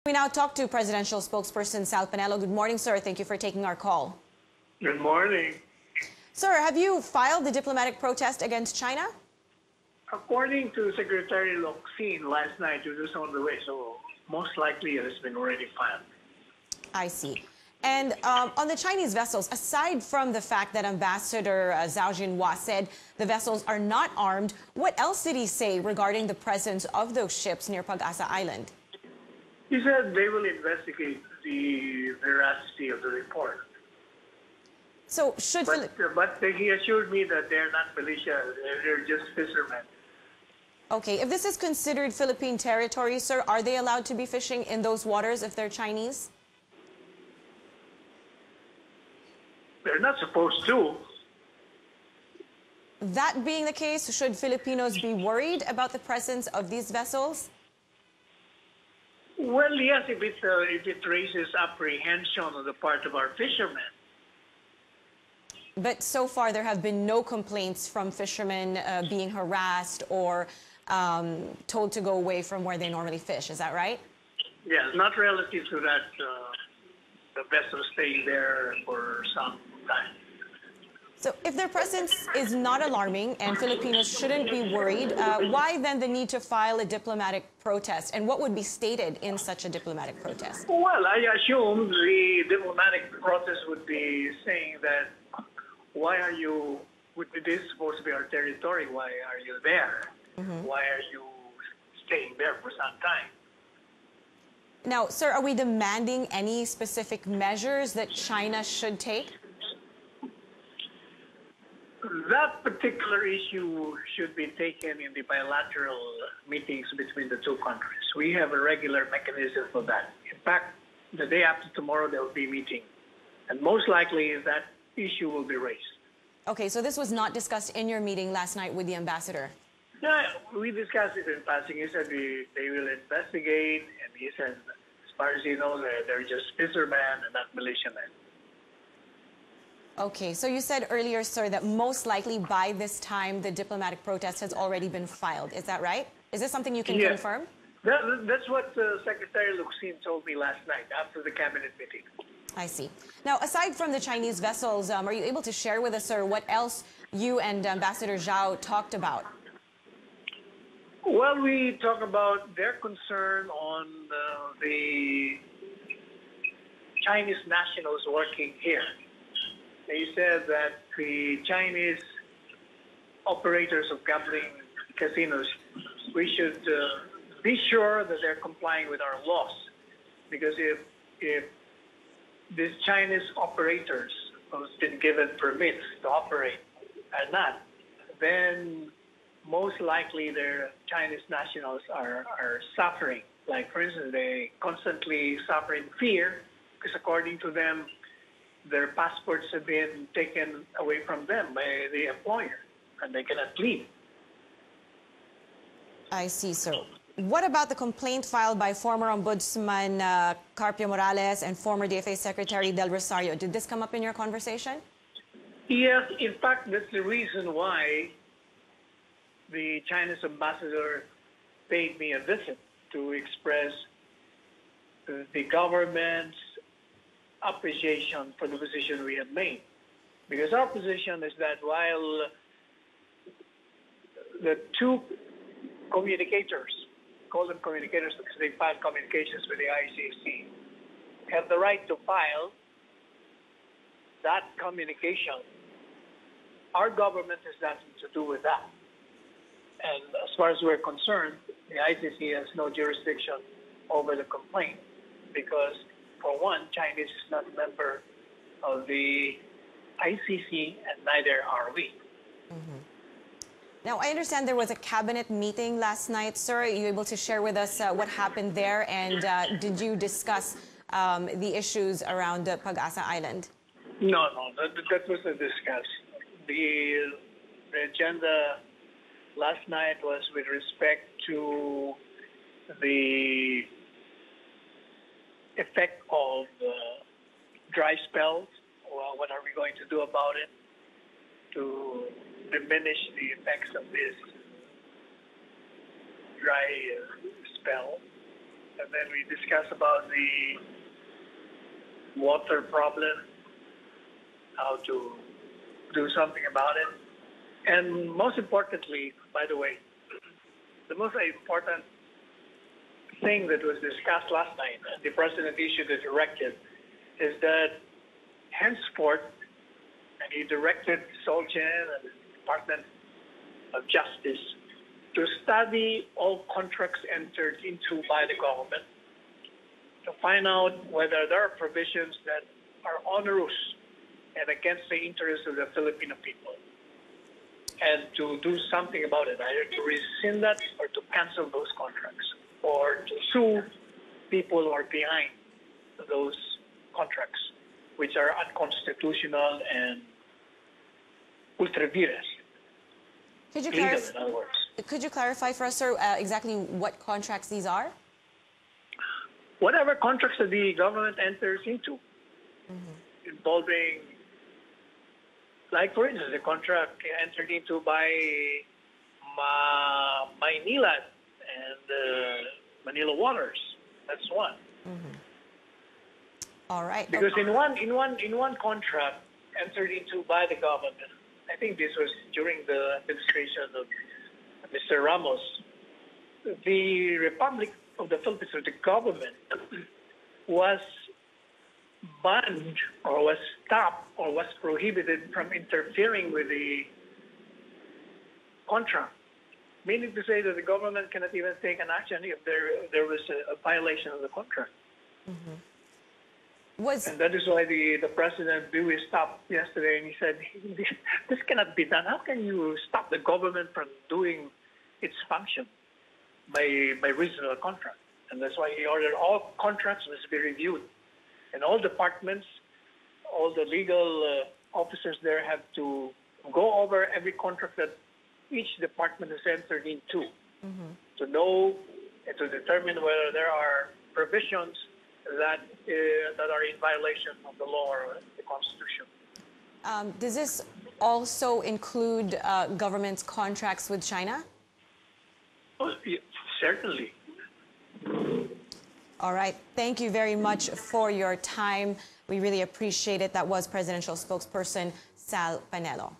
We now talk to Presidential Spokesperson Sal Panelo. Good morning, sir. Thank you for taking our call. Good morning. Sir, have you filed the diplomatic protest against China? According to Secretary Locsin last night, it was on the way, so most likely it has been already filed. I see. And on the Chinese vessels, aside from the fact that Ambassador Zhao Jinhua said the vessels are not armed, what else did he say regarding the presence of those ships near Pag-asa Island? He said they will investigate the veracity of the report. So should but he assured me that they're not militia, they're just fishermen. Okay, if this is considered Philippine territory, sir, are they allowed to be fishing in those waters if they're Chinese? They're not supposed to. That being the case, should Filipinos be worried about the presence of these vessels? Well, yes, if it raises apprehension on the part of our fishermen. But so far, there have been no complaints from fishermen being harassed or told to go away from where they normally fish. Is that right? Yes, not relative to that, the vessel staying there for some time. So if their presence is not alarming and Filipinos shouldn't be worried, why then the need to file a diplomatic protest? And what would be stated in such a diplomatic protest? Well, I assume the diplomatic protest would be saying that, why are you, this is supposed to be our territory, why are you there? Why are you staying there for some time? Now, sir, are we demanding any specific measures that China should take? That particular issue should be taken in the bilateral meetings between the two countries. We have a regular mechanism for that. In fact, the day after tomorrow, there will be a meeting. And most likely that issue will be raised. Okay, so this was not discussed in your meeting last night with the ambassador? Yeah, we discussed it in passing. He said they will investigate, and he said, as far as he knows, they're just fishermen and not militiamen. Okay, so you said earlier, sir, that most likely by this time the diplomatic protest has already been filed. Is that right? Is this something you can confirm? That's what Secretary Locsin told me last night after the cabinet meeting. I see. Now, aside from the Chinese vessels, are you able to share with us, sir, what else you and Ambassador Zhao talked about? Well, we talk about their concern on the Chinese nationals working here. They said that the Chinese operators of gambling casinos, we should be sure that they're complying with our laws. Because if these Chinese operators who's been given permits to operate are not, then most likely their Chinese nationals are suffering. Like, for instance, they constantly suffer in fear because according to them, their passports have been taken away from them by the employer and they cannot leave. I see, sir. What about the complaint filed by former Ombudsman Carpio Morales and former DFA Secretary Del Rosario? Did this come up in your conversation? Yes, in fact, that's the reason why the Chinese ambassador paid me a visit to express the government's appreciation for the position we have made. Because our position is that while the two communicators, call them communicators because they filed communications with the ICC, have the right to file that communication, our government has nothing to do with that. And as far as we're concerned, the ICC has no jurisdiction over the complaint because, for one, China is not a member of the ICC and neither are we. Now, I understand there was a cabinet meeting last night, sir. Are you able to share with us what happened there? And did you discuss the issues around Pag-asa Island? No, that wasn't discussed. The agenda last night was with respect to the effect of dry spells. Well, what are we going to do about it to diminish the effects of this dry spell? and then we discussed about the water problem, how to do something about it. And most importantly, by the way, the most important thing that was discussed last night, the President issued a directive, is that henceforth, and he directed SolGen and the Department of Justice to study all contracts entered into by the government to find out whether there are provisions that are onerous and against the interests of the Filipino people, and to do something about it, either to rescind that or to cancel those contracts, or to sue people who are behind those contracts, which are unconstitutional and ultra vires. Could you, Illegal, in other words. could you clarify for us, sir, exactly what contracts these are? Whatever contracts that the government enters into, involving, like for instance, the contract entered into by Maynila and Manila Waters. That's one. All right. Because in one contract entered into by the government, I think this was during the administration of Mr. Ramos, the Republic of the Philippines, or the government, was banned or was stopped or was prohibited from interfering with the contract. Meaning to say that the government cannot even take an action if there was a violation of the contract. And that is why the President Dewey stopped yesterday, and he said, this cannot be done. How can you stop the government from doing its function by reason of the contract? And that's why he ordered all contracts must be reviewed. And all departments, all the legal officers there have to go over every contract that each department has entered into to know and to determine whether there are provisions that are in violation of the law or the Constitution. Does this also include government contracts with China? Oh, yeah, certainly. All right. Thank you very much for your time. We really appreciate it. That was Presidential Spokesperson Sal Panelo.